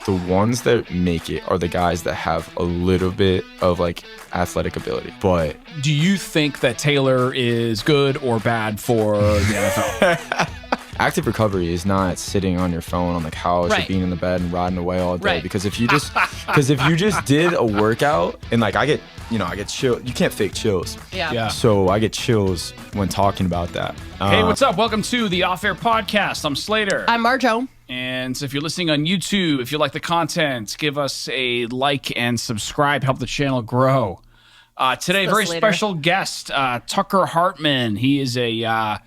the ones that make it are the guys that have a little bit of like athletic ability. But do you think that Taylor is good or bad for the NFL? active recovery is not sitting on your phone on the couch or being in the bed and riding away all day. Because if you just did a workout and like I get chill. You can't fake chills. Yeah. So I get chills when talking about that. Hey, what's up? Welcome to the Off Air Podcast. I'm Slater. I'm Marjo. And if you're listening on YouTube, if you like the content, give us a like and subscribe. Help the channel grow. Today, very Slater. special guest, Tucker Hartmann. He is a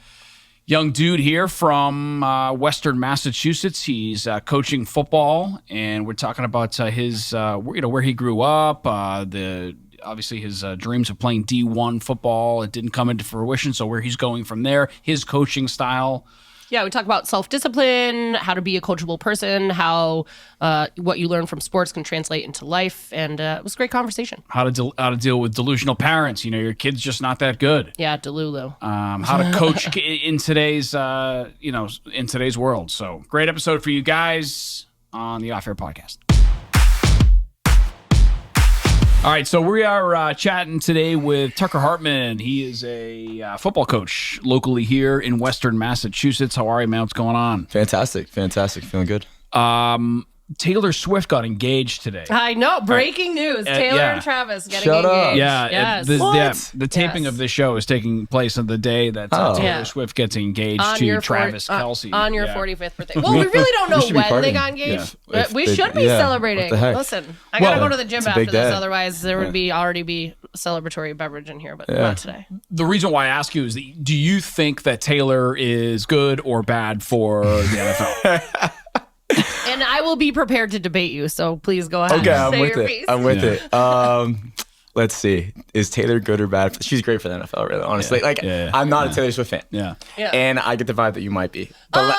young dude here from Western Massachusetts. He's coaching football, and we're talking about his, where he grew up, obviously his dreams of playing D1 football. It didn't come into fruition, so where he's going from there, his coaching style. Yeah, we talk about self-discipline, how to be a coachable person, how what you learn from sports can translate into life, and it was a great conversation. How to deal with delusional parents. You know, your kid's just not that good. Yeah, Delulu. How to coach in today's in today's world. So great episode for you guys on the Off Air Podcast. All right, so we are chatting today with Tucker Hartmann. He is a football coach locally here in Western Massachusetts. How are you, man? What's going on? Fantastic. Feeling good. Taylor Swift got engaged today. I know. Breaking news. Taylor and Travis getting engaged. Up. Yeah. Yes. The taping of this show is taking place on the day that Taylor Swift gets engaged to Travis Kelce. On your 45th birthday. Well, we really don't know when they got engaged. Yeah. We should be celebrating. What the heck? Listen, I got to go to the gym after this. day. Otherwise, there would already be a celebratory beverage in here, but not today. The reason why I ask you is, do you think that Taylor is good or bad for the NFL? And I will be prepared to debate you, so please go ahead. Okay, and I'm say with your it. piece. I'm with it. Let's see. Is Taylor good or bad? She's great for the NFL, really, honestly. I'm not a Taylor Swift fan. Yeah. And I get the vibe that you might be. But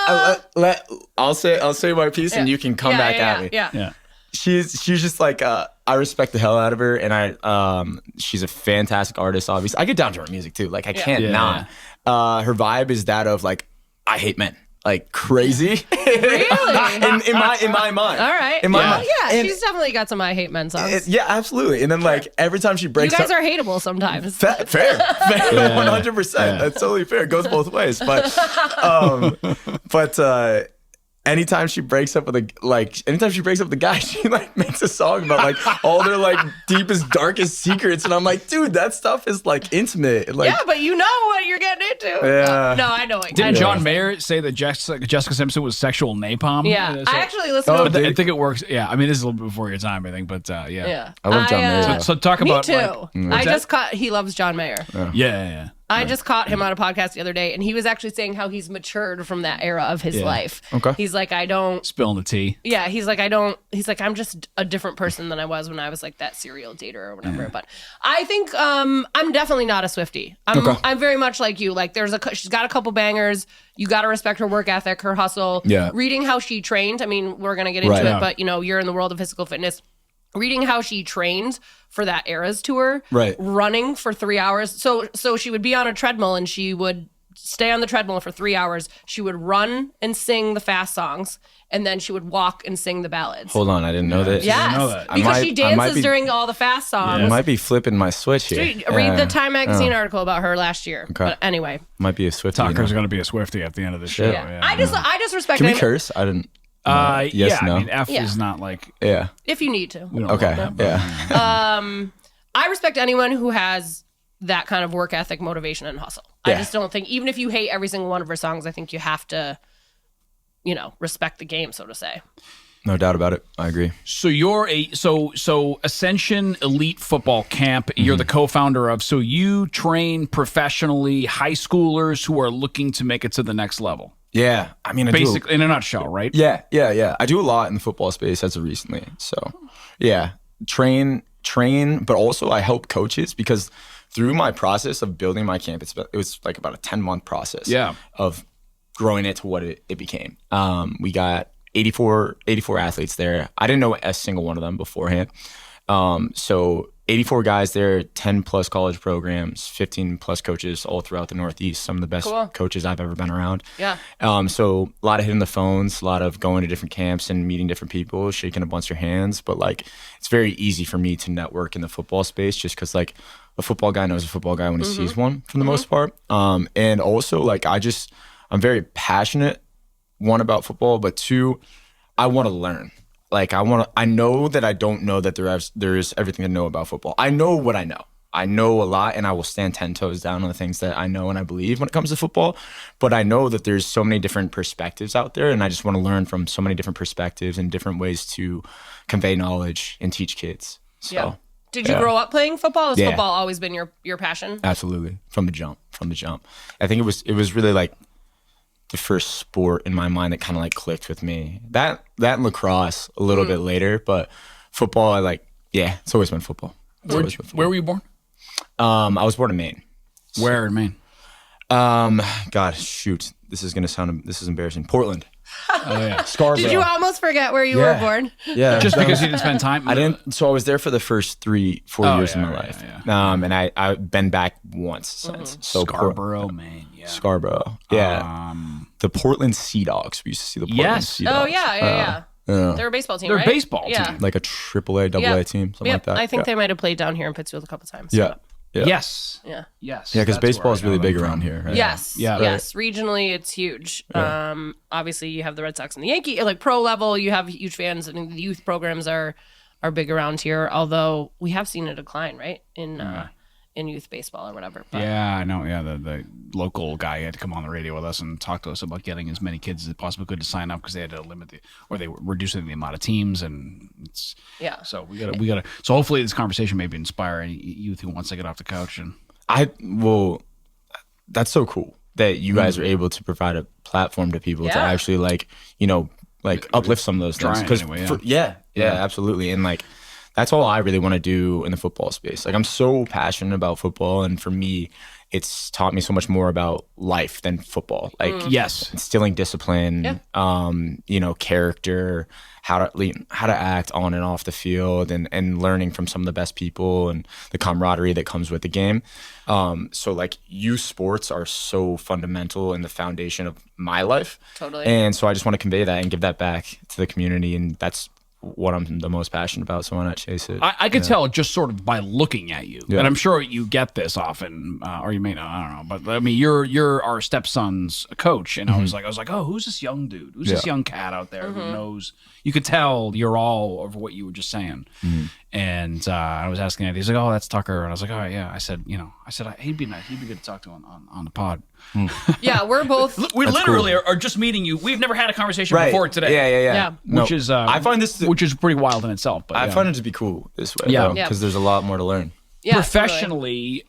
I'll say my piece and you can come back at me. Yeah. She's just like I respect the hell out of her, and she's a fantastic artist, obviously. I get down to her music too. Like I can't not. Her vibe is that of like, I hate men. Like crazy. Really? in my mind. All right. In my mind. Yeah, And she's definitely got some I Hate Men songs. yeah, absolutely. And then like every time she breaks You guys up, are hateable sometimes. fair, 100%. That's totally fair. It goes both ways. But anytime she breaks up with a guy, she like makes a song about like all their like deepest, darkest secrets, and I'm like, dude, that stuff is like intimate. Like, Yeah, but you know what you're getting into. Yeah. No, I know it. Didn't John Mayer say that Jessica Simpson was sexual napalm? Yeah, So- I actually listened to But I think it works. Yeah, I mean, this is a little bit before your time, I think, but yeah. Yeah. I love John Mayer. So talk Me about too. like, I just caught, he loves John Mayer. yeah. I just caught him on a podcast the other day, and he was actually saying how he's matured from that era of his life. Okay. He's like, I don't. Spilling the tea. Yeah, he's like, I don't. He's like, I'm just a different person than I was when I was like that serial dater or whatever. Yeah. But I think I'm definitely not a Swiftie. I'm very much like you. Like, she's got a couple bangers. You got to respect her work ethic, her hustle. Yeah. Reading how she trained. I mean, we're gonna get into Right. it, Yeah. but you're in the world of physical fitness. Reading how she trained for that Eras tour, Right. running for 3 hours. So she would be on a treadmill and she would stay on the treadmill for 3 hours. She would run and sing the fast songs, and then she would walk and sing the ballads. Hold on, I didn't know that. Yes, know that. because she I might dances be- during all the fast songs. I might be flipping my switch here. Read the Time magazine article about her last year. Okay. But anyway, Might be a Swiftie. Tucker's going to be a Swiftie at the end of the show. Yeah. I just respect. Can we it curse? I didn't. Yes, yes, no. I mean, F Yeah. is not like... Yeah. if you need to. We don't Okay. want that, but- Yeah. I respect anyone who has that kind of work ethic, motivation, and hustle. Yeah. I just don't think, even if you hate every single one of her songs, I think you have to, respect the game, so to say. No doubt about it. I agree. So you're so Ascension Elite Football Camp, you're the co-founder of. So you train professionally high schoolers who are looking to make it to the next level. Yeah. I mean, Basically, in a nutshell, right? Yeah. I do a lot in the football space as of recently. So, yeah, train, but also I help coaches because through my process of building my camp, it was like about a 10-month process. Yeah. Of growing it to what it became. We got 84 athletes there. I didn't know a single one of them beforehand. So 84 guys there, 10 plus college programs, 15 plus coaches all throughout the Northeast. Some of the best coaches I've ever been around. Yeah. So a lot of hitting the phones, a lot of going to different camps and meeting different people, shaking a bunch of hands. But like, it's very easy for me to network in the football space just because like a football guy knows a football guy when he sees one for the most part. And also like, I'm very passionate, one, about football, but two, I want to learn. Like I know that I don't know that there is everything to know about football. I know what I know. I know a lot, and I will stand 10 toes down on the things that I know and I believe when it comes to football. But I know that there's so many different perspectives out there, and I just want to learn from so many different perspectives and different ways to convey knowledge and teach kids. So, Did you grow up playing football? Has football always been your passion? Absolutely, from the jump. I think it was really like the first sport in my mind that kind of like clicked with me. That and lacrosse a little bit later, but football, it's always been football. Where were you born? I was born in Maine. Where in Maine? God, shoot. This is embarrassing. Portland. Oh yeah. Scarborough. Did you almost forget where you were born? Yeah. Just because you didn't spend time? I didn't. So I was there for the first 3-4 years of my life. Yeah. And I've been back once since. So Scarborough, Maine. Yeah. Scarborough. Yeah. The Portland Sea Dogs. We used to see the Portland Sea Dogs. Oh yeah. They're a baseball team, They're right? a baseball team. Like a AAA, AA team, something like that. I think they might have played down here in Pittsfield a couple times. Yeah. Yes. Yeah. Yes. Yeah, because That's baseball where is I really know big them around from. here. Right? Yes. Yeah. Yes. Regionally, it's huge. Obviously, you have the Red Sox and the Yankees. Like pro level, you have huge fans. I mean, the youth programs are big around here. Although we have seen a decline, right, in youth baseball or whatever. But. Yeah, I know. Yeah, the local guy had to come on the radio with us and talk to us about getting as many kids as possible could to sign up because they had to limit they were reducing the amount of teams, and it's So we gotta. So hopefully this conversation maybe inspire any youth who wants to get off the couch and. That's so cool that you guys are able to provide a platform to people to actually uplift some of those things. Anyway, absolutely. And like, that's all I really want to do in the football space. Like, I'm so passionate about football, and for me, it's taught me so much more about life than football. Like, instilling discipline, character, how to act on and off the field, and learning from some of the best people and the camaraderie that comes with the game. So like, youth sports are so fundamental in the foundation of my life. Totally. And so I just want to convey that and give that back to the community, and that's what I'm the most passionate about, so why not chase it? I could tell just sort of by looking at you, and I'm sure you get this often, or you may not. I don't know, but I mean, you're our stepson's coach, and I was like, oh, who's this young dude? Who's this young cat out there who knows? You could tell you're all of what you were just saying, and I was asking Andy. He's like, oh, that's Tucker, and I was like, oh yeah. I said, he'd be nice. He'd be good to talk to on the pod. Yeah, we're both. We literally are just meeting you. We've never had a conversation before today. Yeah. Which is I find this which is pretty wild in itself. But I find it to be cool this way. Because there's a lot more to learn. Yeah, professionally,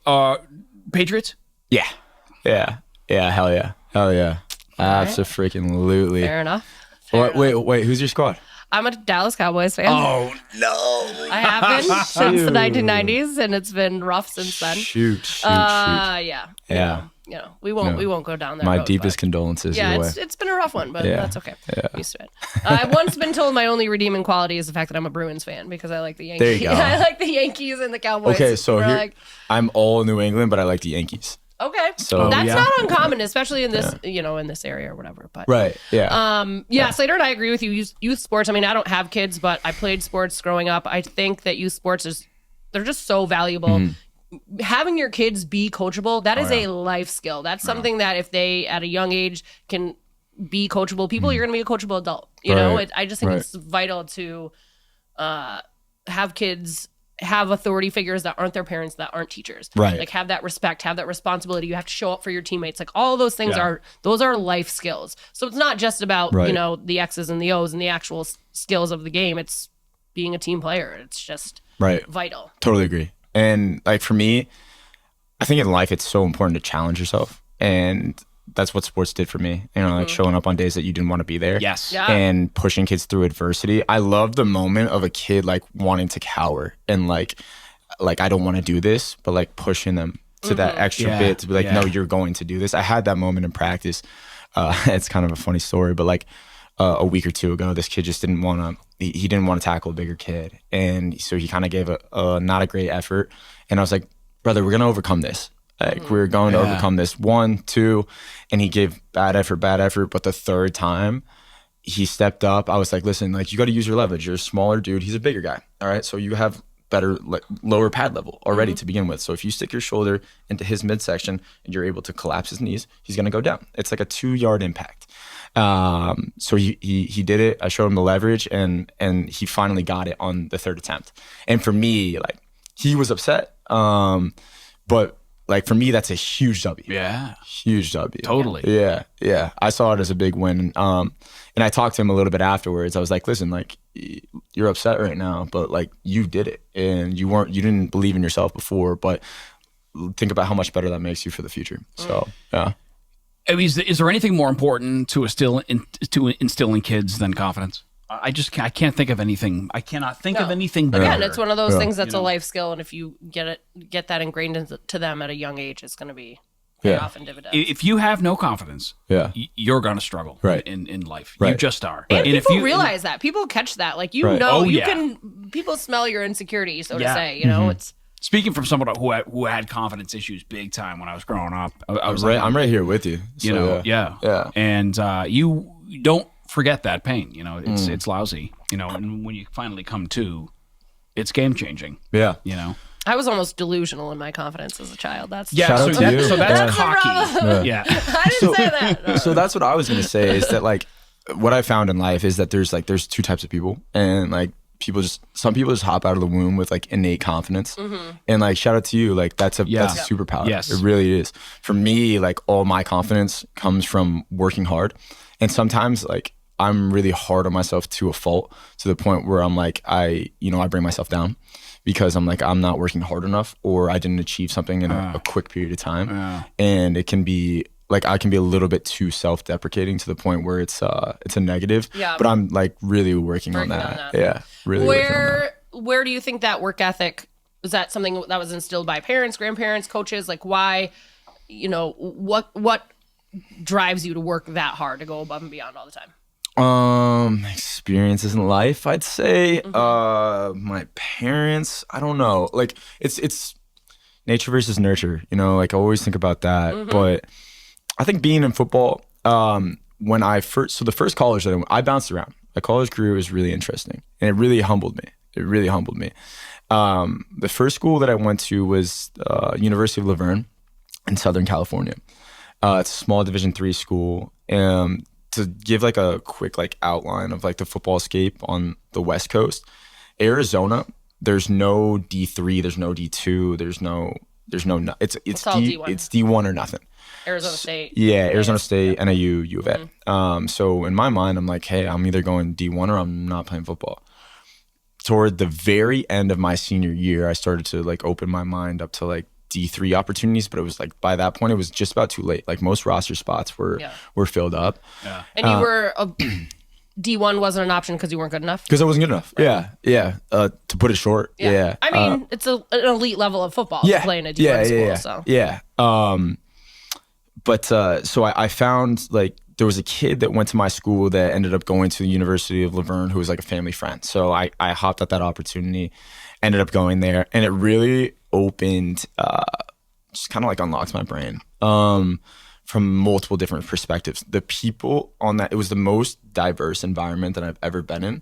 Patriots. Yeah. Hell yeah. Absolutely. Fair enough. Wait. Who's your squad? I'm a Dallas Cowboys fan. Oh no! I have been since the 1990s, and it's been rough since then. Shoot. Yeah. We won't go down that My road, deepest condolences. Yeah, either way. it's been a rough one, but that's okay. I'm used to it. I've once been told my only redeeming quality is the fact that I'm a Bruins fan because I like the Yankees. There you go. I like the Yankees and the Cowboys. Okay, so here, I'm all New England, but I like the Yankees. Okay, so that's not uncommon, especially in this in this area or whatever. But Slater and I agree with you. Youth sports. I mean, I don't have kids, but I played sports growing up. I think that youth sports they're just so valuable. Having your kids be coachable, that is a life skill. That's something that if they at a young age can be coachable, you're going to be a coachable adult. You know, I just think it's vital to have kids have authority figures that aren't their parents, that aren't teachers. Right. Like have that respect, have that responsibility. You have to show up for your teammates. Like all of those things are life skills. So it's not just about, the X's and the O's and the actual skills of the game. It's being a team player. It's just vital. Totally agree. And like for me, I think in life, it's so important to challenge yourself. And that's what sports did for me. Like showing up on days that you didn't want to be there. Yes. Yeah. And pushing kids through adversity. I love the moment of a kid like wanting to cower and like I don't want to do this, but like pushing them to that extra bit to be like, no, you're going to do this. I had that moment in practice. It's kind of a funny story, but like a week or two ago, this kid just didn't want to he didn't want to tackle a bigger kid. And so he kind of gave a not a great effort. And I was like, brother, we're going to overcome this. Like, we're going to overcome this. 1, 2, and he gave bad effort. But the third time he stepped up, I was like, listen, like, you got to use your leverage. You're a smaller dude. He's a bigger guy. All right. So you have better, lower pad level already to begin with. So if you stick your shoulder into his midsection and you're able to collapse his knees, he's going to go down. It's like a 2-yard impact. So he did it. I showed him the leverage, and he finally got it on the third attempt. And for me, like, he was upset. But like, for me, that's a huge W. Yeah. Huge W. Totally. Yeah. I saw it as a big win. And I talked to him a little bit afterwards. I was like, listen, like, you're upset right now, but like, you did it, and you didn't believe in yourself before, but think about how much better that makes you for the future. So, yeah. I mean, is there anything more important to instill in kids than confidence? I can't think of anything. I cannot think of anything better. Again, it's one of those things that's a life skill, and if you get that ingrained into them at a young age, it's going to be pay off in dividends. If you have no confidence, you're going to struggle in life. You just are. And people realize that. People catch that. Like, you can. People smell your insecurity, so to say. You know, it's. Speaking from someone who had confidence issues big time when I was growing up, I was I'm right here with you. So, and you don't forget that pain. You know, it's lousy. You know, and when you finally come to, it's game changing. Yeah, you know. I was almost delusional in my confidence as a child. That's so that's cocky. Yeah, I didn't say that. So that's what I was gonna say, is that, like, what I found in life is that there's 2 types of people, and like, some people just hop out of the womb with like innate confidence, and like, shout out to you, like, that's a superpower. Yes, it really is. For me, like, all my confidence comes from working hard, and sometimes, like, I'm really hard on myself to a fault, to the point where I'm like, I bring myself down because I'm like, I'm not working hard enough, or I didn't achieve something in a quick period of time, and it can be like, I can be a little bit too self-deprecating to the point where it's a negative. Yeah. But I'm like really working on that. Yeah. Really. Where do you think that work ethic, is that something that was instilled by parents, grandparents, coaches? Like, why, what drives you to work that hard, to go above and beyond all the time? Experiences in life, I'd say. My parents, I don't know. Like, it's nature versus nurture, like, I always think about that. But I think being in football, the first college that I bounced around. My college career was really interesting, and it really humbled me. The first school that I went to was University of Laverne in Southern California. It's a small Division III school. To give like a quick like outline of like the football escape on the West Coast, Arizona, there's no D3, there's no D2, there's no it's D1. It's D1 or nothing. Arizona State. Yeah, Arizona State, NAU, U of A. So in my mind, I'm like, hey, I'm either going D1 or I'm not playing football. Toward the very end of my senior year, I started to like open my mind up to like D3 opportunities, but it was like, by that point, it was just about too late. Like, most roster spots were filled up. Yeah. And you were D1 wasn't an option because you weren't good enough? Because I wasn't good enough. Right. Yeah. To put it short. Yeah. I mean, it's an elite level of football to play in a D1 school. So. Yeah. But so I found, like, there was a kid that went to my school that ended up going to the University of Laverne, who was like a family friend. So I hopped at that opportunity, ended up going there, and it really opened, just kind of like unlocked my brain from multiple different perspectives. The people on that, it was the most diverse environment that I've ever been in.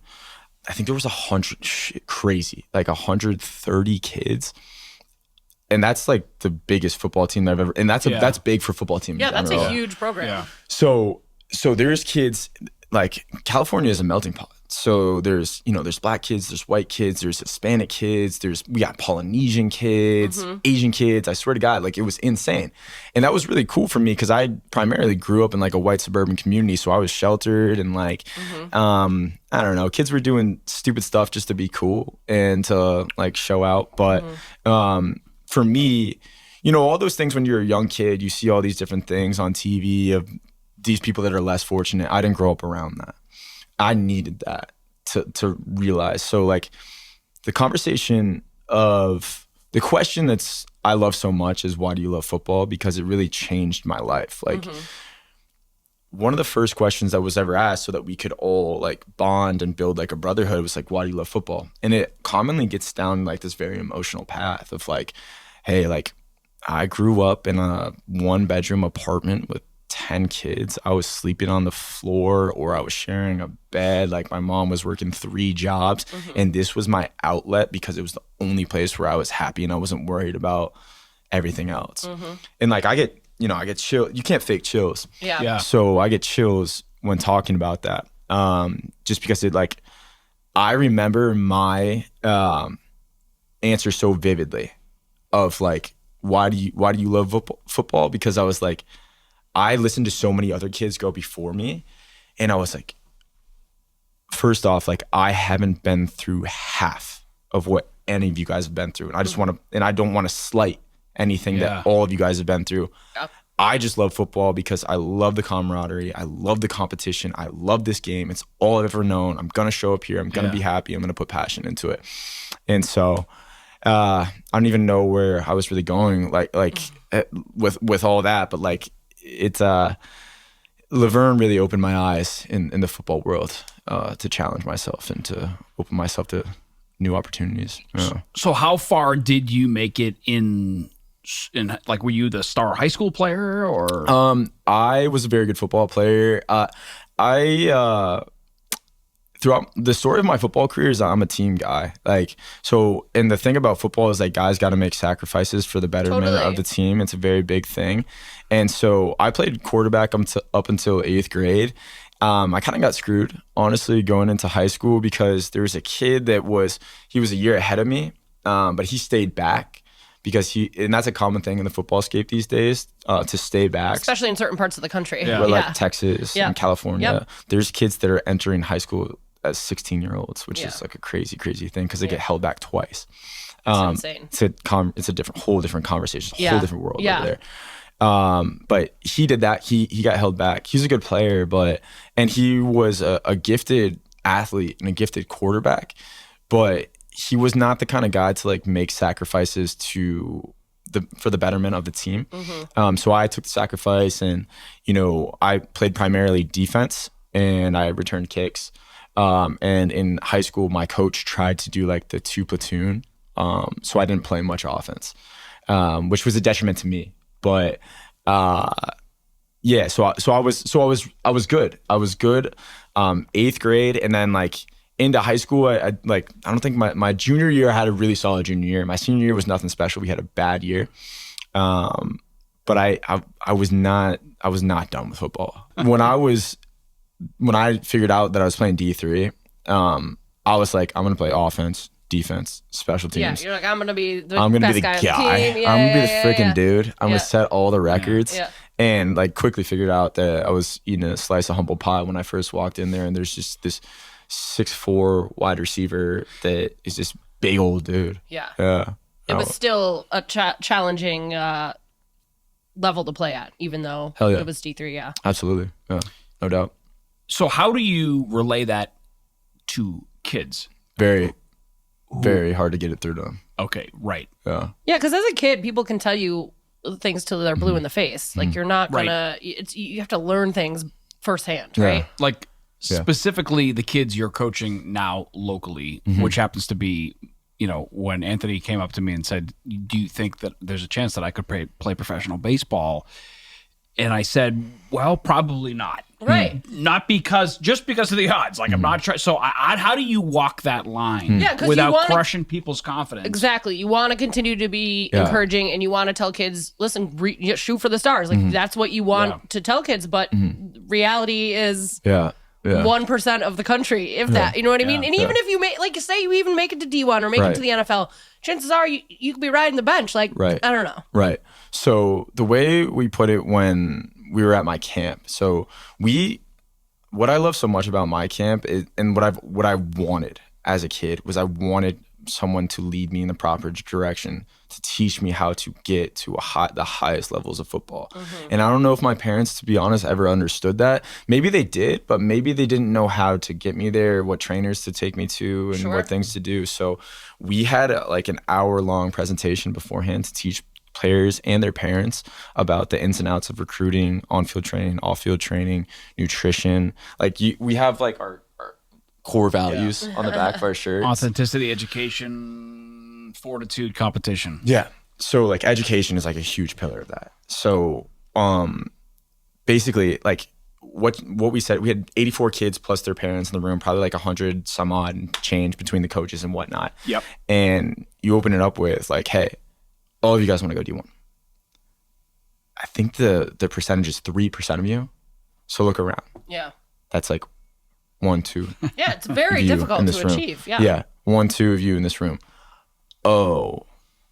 I think there was 130 kids. And that's like the biggest football team that I've ever, and that's big for football team. Yeah, that's a huge program. Yeah. So there's kids, like, California is a melting pot. So there's black kids, there's white kids, there's Hispanic kids, we got Polynesian kids, Asian kids. I swear to God, like, it was insane. And that was really cool for me because I primarily grew up in like a white suburban community. So I was sheltered and like, I don't know, kids were doing stupid stuff just to be cool and to like show out. But for me, all those things when you're a young kid, you see all these different things on TV of these people that are less fortunate. I didn't grow up around that. I needed that to realize. So like the conversation of the question that's I love so much is, why do you love football? Because it really changed my life. Like one of the first questions that was ever asked so that we could all like bond and build like a brotherhood was like, why do you love football? And it commonly gets down like this very emotional path of like, hey, like I grew up in a 1-bedroom apartment with 10 kids. I was sleeping on the floor or I was sharing a bed. Like my mom was working 3 jobs and this was my outlet because it was the only place where I was happy and I wasn't worried about everything else. And like I get chills. You can't fake chills. Yeah. So I get chills when talking about that. Just because it like, I remember my answer so vividly of like, why do you love football? Because I was like, I listened to so many other kids go before me and I was like, first off, like I haven't been through half of what any of you guys have been through. And I just want to, and I don't want to slight anything that all of you guys have been through. Yeah. I just love football because I love the camaraderie. I love the competition. I love this game. It's all I've ever known. I'm going to show up here. I'm going to be happy. I'm going to put passion into it. And so I don't even know where I was really going like with all that, but like it's Laverne really opened my eyes in the football world to challenge myself and to open myself to new opportunities. Yeah. So how far did you make it in like, were you the star high school player or? I was a very good football player. Throughout the story of my football career is I'm a team guy. Like, so, and the thing about football is like guys got to make sacrifices for the betterment of the team. It's a very big thing. And so I played quarterback up until 8th grade. I kind of got screwed, honestly, going into high school because there was a kid he was a year ahead of me, but he stayed back because and that's a common thing in the football scape these days, to stay back. Especially in certain parts of the country. Like Texas and California. There's kids that are entering high school as 16-year-olds, which is like a crazy, crazy thing because they get held back twice. It's insane. It's a whole different conversation, a whole different world over there. But he did that. He got held back. He's a good player, and he was a gifted athlete and a gifted quarterback, but he was not the kind of guy to like make sacrifices for the betterment of the team. So I took the sacrifice and, I played primarily defense and I returned kicks. And in high school, my coach tried to do like the 2 platoon. So I didn't play much offense, which was a detriment to me. But so I was good. I was good. 8th grade, and then like into high school, I don't think my junior year I had a really solid junior year. My senior year was nothing special. We had a bad year. But I was not done with football. When I figured out that I was playing D3, I was like, I'm gonna play offense, defense, special teams. Yeah, you're like, I'm gonna be the guy. I'm gonna be the freaking dude. I'm gonna set all the records. Yeah. And like quickly figured out that I was eating a slice of humble pie when I first walked in there, and there's just this 6'4" wide receiver that is this big old dude. Yeah. It was still a challenging level to play at, even though it was D3. Yeah. Absolutely. Yeah. No doubt. So how do you relay that to kids? Very, very hard to get it through to them. Okay, right. Yeah. Yeah, because as a kid, people can tell you things till they're blue in the face. Like you're not gonna. You have to learn things firsthand, right? Like specifically the kids you're coaching now locally, which happens to be, when Anthony came up to me and said, "Do you think that there's a chance that I could play professional baseball?" And I said, well, probably not. Right. Not just because of the odds. Like, I'm not trying. So how do you walk that line without crushing people's confidence? Exactly. You want to continue to be encouraging, and you want to tell kids, listen, shoot for the stars. Like, that's what you want to tell kids. But reality is 1% of the country, if that. You know what I mean? And even if you make, like, say you even make it to D1 or make it to the NFL, chances are you could be riding the bench. Like, I don't know. Right. So the way we put it when we were at my camp, so what I love so much about my camp is, and what I wanted as a kid was I wanted someone to lead me in the proper direction, to teach me how to get to the highest levels of football. And I don't know if my parents, to be honest, ever understood that. Maybe they did, but maybe they didn't know how to get me there, what trainers to take me to, and what things to do. So we had like an hour-long presentation beforehand to teach players and their parents about the ins and outs of recruiting, on-field training, off-field training, nutrition. Like we have like our core values on the back of our shirts. Authenticity, education, fortitude, competition. Yeah. So like education is like a huge pillar of that. So basically like what we said, we had 84 kids plus their parents in the room, probably like 100 some odd change between the coaches and whatnot. Yep. And you open it up with like, hey, all of you guys want to go D1. I think the percentage is 3% of you. So look around. Yeah. That's like 1, 2. Yeah, it's very difficult to achieve. Yeah. Yeah. 1, 2 of you in this room. Oh,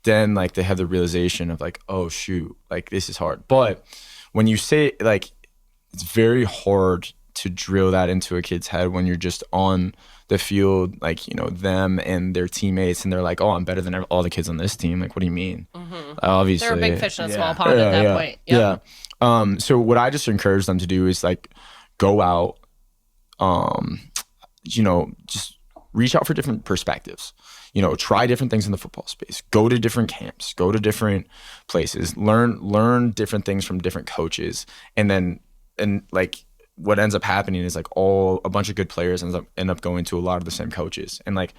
then like they have the realization of like, oh shoot, like this is hard. But when you say like, it's very hard to drill that into a kid's head when you're just on the field, like, you know, them and their teammates, and they're like, oh, I'm better than all the kids on this team. Like, what do you mean? Obviously. They're a big fish in a small pond at that point. Yep. Yeah. So what I just encourage them to do is like go out, you know, just reach out for different perspectives. You know, try different things in the football space. Go to different camps. Go to different places. Learn different things from different coaches. And like what ends up happening is like a bunch of good players end up going to a lot of the same coaches, and like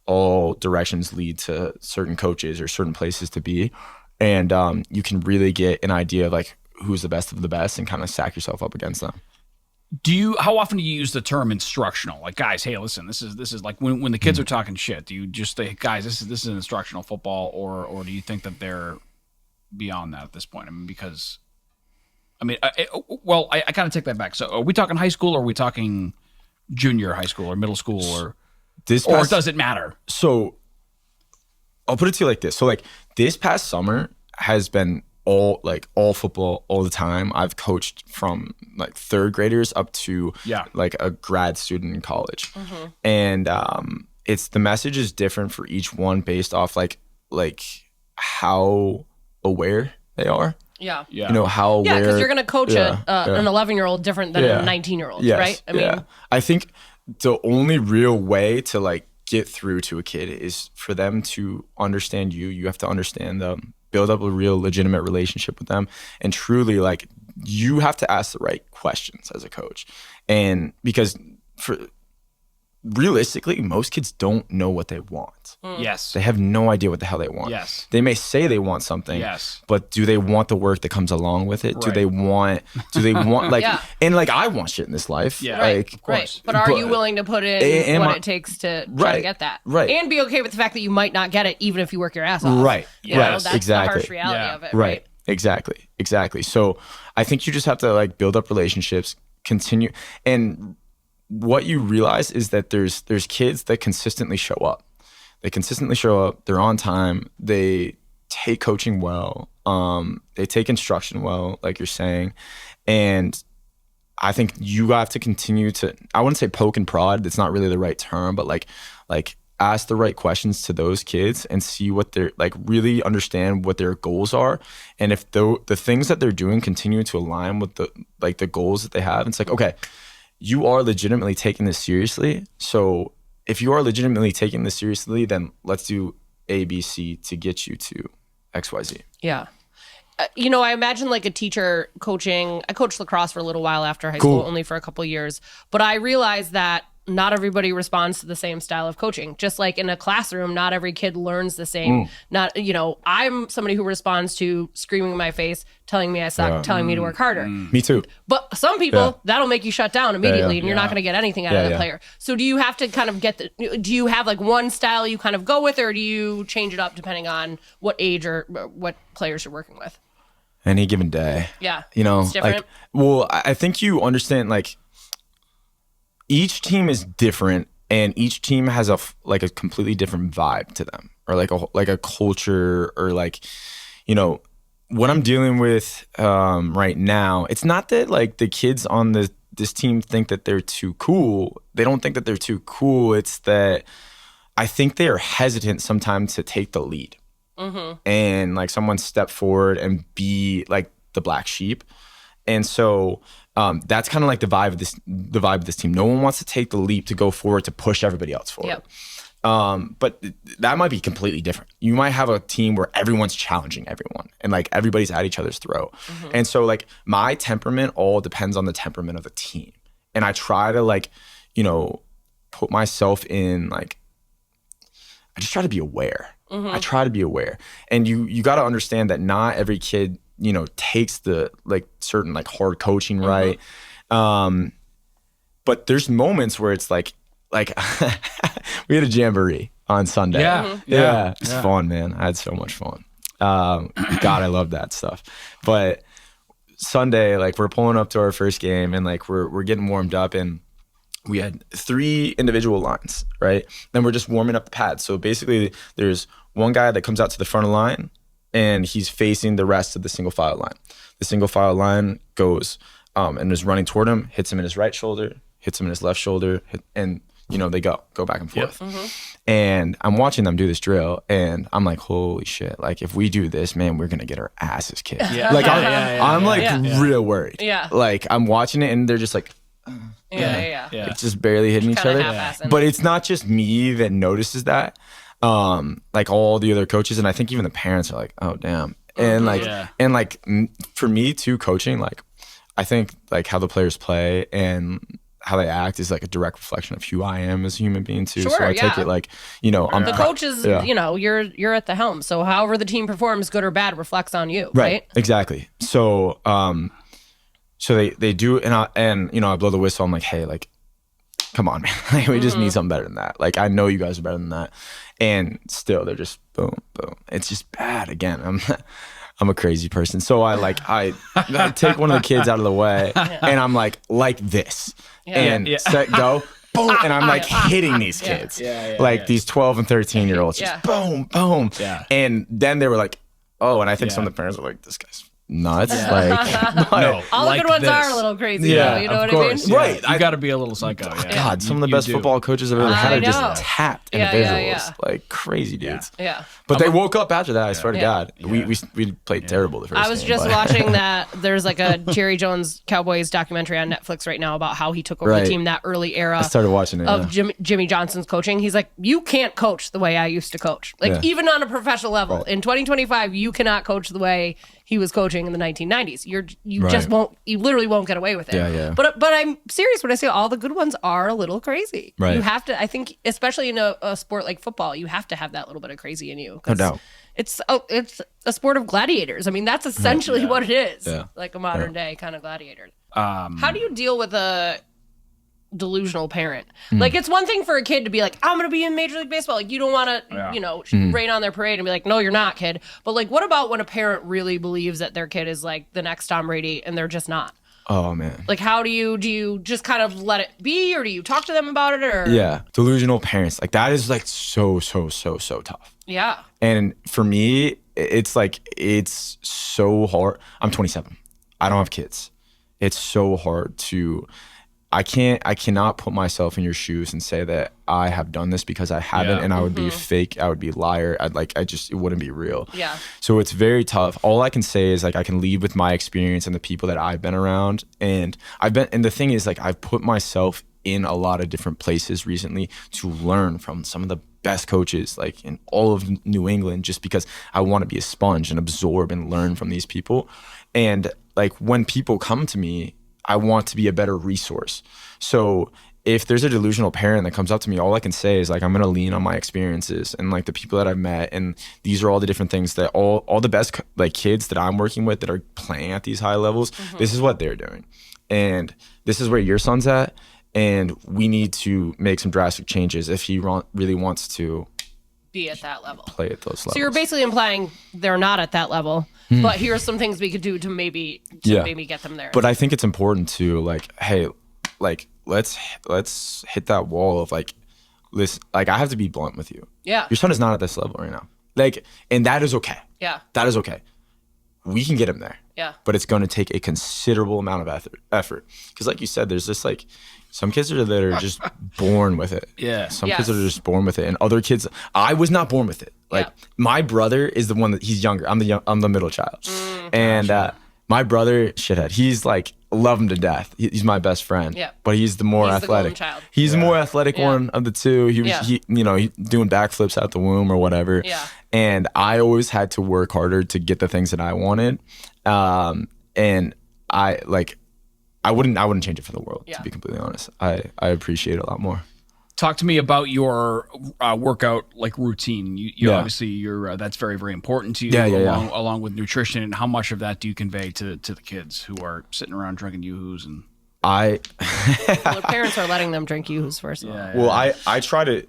all directions lead to certain coaches or certain places to be. And you can really get an idea of like who's the best of the best and kind of stack yourself up against them. How often do you use the term instructional? Like, guys, hey, listen, this is like when the kids are talking shit, do you just say, guys, this is instructional football, or do you think that they're beyond that at this point? I mean, because I kind of take that back. So are we talking high school, or are we talking junior high school or middle school, or does it matter? So I'll put it to you like this. So like this past summer has been all football all the time. I've coached from like third graders up to like a grad student in college. And it's the message is different for each one based off like how aware they are. Yeah. You know, how aware. Yeah, because you're going to coach an 11-year-old different than a 19-year-old, right? I mean, I think the only real way to like get through to a kid is for them to understand you. You have to understand them, build up a real legitimate relationship with them, and truly like you have to ask the right questions as a coach. And because realistically, most kids don't know what they want. Yes. They have no idea what the hell they want. Yes. They may say they want something. Yes. But do they want the work that comes along with it? Right. Do they want like and like I want shit in this life. Yeah. Like, of course. But are you willing to put in what it takes to try to get that? Right. And be okay with the fact that you might not get it even if you work your ass off. Right. You know, that's the harsh reality of it. Right. Exactly. So I think you just have to like build up relationships, continue, and what you realize is that there's kids that consistently show up. They consistently show up. They're on time. They take coaching well. They take instruction well, like you're saying. And I think you have to continue to, I wouldn't say poke and prod. That's not really the right term, but like ask the right questions to those kids and see what they're like, really understand what their goals are. And if the things that they're doing continue to align with the goals that they have, it's like, okay, you are legitimately taking this seriously. So if you are legitimately taking this seriously, then let's do A, B, C to get you to X, Y, Z. Yeah. You know, I imagine like a teacher coaching. I coached lacrosse for a little while after high school, only for a couple of years. But I realized that not everybody responds to the same style of coaching. Just like in a classroom, not every kid learns the same. Not, you know, I'm somebody who responds to screaming in my face, telling me I suck, telling me to work harder. Me too. But some people, that'll make you shut down immediately and you're not going to get anything out of the player. So do you have to kind of do you have like one style you kind of go with, or do you change it up depending on what age or what players you're working with? Any given day. Yeah. You know, it's different. like, well, I think you understand, like, each team is different, and each team has a completely different vibe to them, or like a culture, or like, you know, what I'm dealing with right now. It's not that like the kids on this team think that they're too cool. They don't think that they're too cool. It's that I think they are hesitant sometimes to take the lead, and like someone step forward and be like the black sheep, and so. That's kind of like the vibe of this team. No one wants to take the leap to go forward to push everybody else forward. But that might be completely different. You might have a team where everyone's challenging everyone and like everybody's at each other's throat. And so like my temperament all depends on the temperament of the team. And I try to like, you know, put myself in like, I just try to be aware. I try to be aware. And you got to understand that not every kid, you know, takes the like certain like hard coaching right. But there's moments where it's like we had a jamboree on Sunday. Yeah. It's fun, man. I had so much fun. God, I love that stuff. But Sunday, like we're pulling up to our first game and like we're getting warmed up and we had 3 individual lines, right? Then we're just warming up the pads. So basically there's one guy that comes out to the front of the line and he's facing the rest of the single file line. The single file line goes and is running toward him, hits him in his right shoulder, hits him in his left shoulder, and you know, they go back and forth. And I'm watching them do this drill and I'm like, holy shit, like if we do this, man, we're gonna get our asses kicked. Like I'm real worried. Like I'm watching it and they're just like it's just barely hitting each other. But it's not just me that notices that. Like all the other coaches and I think even the parents are like, oh damn. And like for me too, coaching, like I think like how the players play and how they act is like a direct reflection of who I am as a human being too. So I take it like, you know, I'm the coach is, you know, you're at the helm. So however the team performs, good or bad, reflects on you, right? Exactly. So so they do and you know, I blow the whistle. I'm like, hey, like, come on, man. Like, we just need something better than that. Like I know you guys are better than that. And still they're just boom, boom. It's just bad again. I'm a crazy person. So I take one of the kids out of the way and I'm like this. And set, go, boom. And I'm like hitting these kids. Like these 12 and 13 year olds. Just boom, boom. And then they were like, oh, and I think some of the parents were like, this guy's nuts. Like, no, all the good ones are a little crazy. Though, you know what I mean? Right. You got to be a little psycho. God, some of the best football coaches I've ever had are just tapped individuals. Like crazy dudes. But they woke up after that, I swear to God. We played terrible the first game. I was just watching that. There's like a Jerry Jones Cowboys documentary on Netflix right now about how he took over the team that early era. I started watching it. Of Jimmy Johnson's coaching. He's like, you can't coach the way I used to coach. Like even on a professional level. In 2025, you cannot coach the way he was coaching in the 1990s. You just won't. You literally won't get away with it. But I'm serious when I say all the good ones are a little crazy. You have to. I think, especially in a sport like football, you have to have that little bit of crazy in you. No doubt. It's a sport of gladiators. I mean, that's essentially what it is. Like a modern day kind of gladiator. How do you deal with a delusional parent? Like, it's one thing for a kid to be like, I'm gonna be in Major League Baseball. Like, you don't want to you know, rain on their parade and be like, no, you're not, kid. But like, what about when a parent really believes that their kid is like the next Tom Brady and they're just not? Oh man. Like, how do you just kind of let it be, or do you talk to them about it? Or delusional parents, like that is like so tough. And for me, it's like, it's so hard. I'm 27. I don't have kids. It's so hard to, I cannot put myself in your shoes and say that I have done this, because I haven't, and I would be fake. I would be a liar. It wouldn't be real. So it's very tough. All I can say is like, I can lead with my experience and the people that I've been around. And the thing is like, I've put myself in a lot of different places recently to learn from some of the best coaches like in all of New England, just because I want to be a sponge and absorb and learn from these people. And like, when people come to me, I want to be a better resource. So if there's a delusional parent that comes up to me, all I can say is like, I'm going to lean on my experiences and like the people that I've met. And these are all the different things that all the best like kids that I'm working with that are playing at these high levels, this is what they're doing. And this is where your son's at. And we need to make some drastic changes if he really wants to be at that level, play at those levels. So you're basically implying they're not at that level, but here's some things we could do to maybe get them there. But I think it's important to like, hey, like let's hit that wall of like, listen, like I have to be blunt with you. Your son is not at this level right now. Like, and that is okay. That is okay. We can get him there. But it's going to take a considerable amount of effort. Because like you said, there's this like, some kids that are just born with it. Some kids that are just born with it. And other kids, I was not born with it. Like my brother is the one that he's younger. I'm the middle child. And My brother, shithead, he's like, love him to death. He's my best friend. Yeah. But he's the more He's the golden athletic. child. He's the more athletic one of the two. He was, he doing backflips out the womb or whatever. Yeah. And I always had to work harder to get the things that I wanted. And I wouldn't change it for the world, to be completely honest. I appreciate it a lot more. Talk to me about your workout routine. You obviously that's very, very important to you, along with nutrition. And how much of that do you convey to the kids who are sitting around drinking Yoo-hoos? And well, their parents are letting them drink Yoo-hoos first of all. Well, I try to.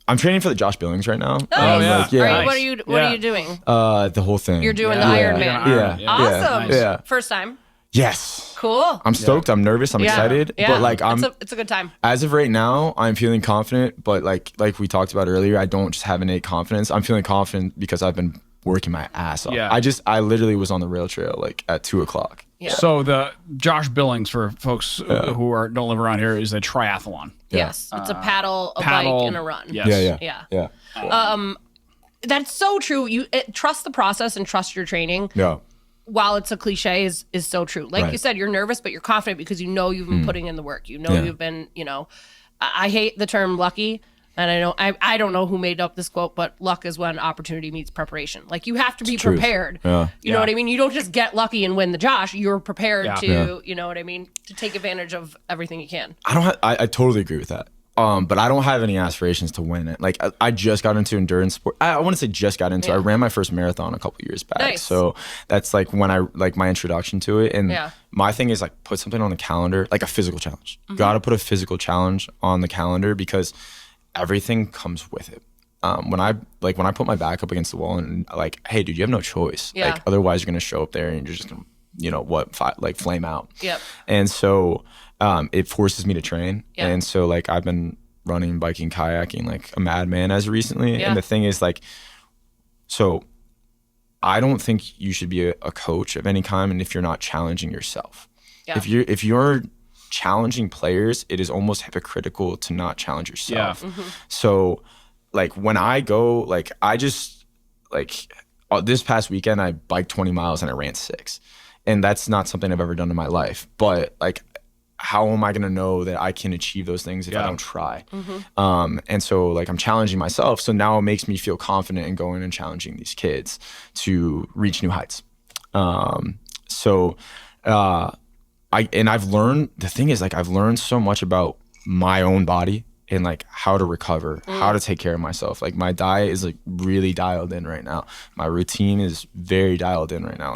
I'm training for the Josh Billings right now. Nice. What are you doing? The whole thing. You're doing the Iron Man. Yeah. Awesome. Yeah. First time. Yes. Cool. I'm stoked. I'm nervous. I'm excited. Yeah. But it's a good time. As of right now, I'm feeling confident. But like we talked about earlier, I don't just have innate confidence. I'm feeling confident because I've been working my ass off. Yeah. I literally was on the rail trail at 2:00. Yeah. So the Josh Billings, for folks who don't live around here, is a triathlon. Yes. It's a paddle, bike, and a run. Yes. Yeah. That's so true. Trust the process and trust your training. Yeah. While it's a cliche, is so true. Like you said, you're nervous, but you're confident because you know you've been putting in the work. You know you've been, I hate the term lucky. And I don't know who made up this quote, but luck is when opportunity meets preparation. Like you have to be prepared. Yeah. You know what I mean? You don't just get lucky and win the Josh. You're prepared to, you know what I mean, to take advantage of everything you can. I totally agree with that. But I don't have any aspirations to win it. Like I just got into endurance sport. I want to say just got into. I ran my first marathon a couple years back. Nice. So that's like when I my introduction to it. And my thing is put something on the calendar, like a physical challenge. Got to put a physical challenge on the calendar because everything comes with it. When I put my back up against the wall and hey, dude, you have no choice. Yeah. Otherwise you're gonna show up there and you're just gonna flame out. Yep. And so it forces me to train. Yeah. And so I've been running, biking, kayaking like a madman as of recently. Yeah. And the thing is so I don't think you should be a coach of any kind and if you're not challenging yourself. Yeah. If you're challenging players, it is almost hypocritical to not challenge yourself. Yeah. So when I go, I just this past weekend I biked 20 miles and I ran 6. And that's not something I've ever done in my life. But how am I going to know that I can achieve those things if I don't try? And so I'm challenging myself. So now it makes me feel confident in going and challenging these kids to reach new heights. I've learned, the thing is I've learned so much about my own body and how to recover, how to take care of myself. My diet is really dialed in right now. My routine is very dialed in right now.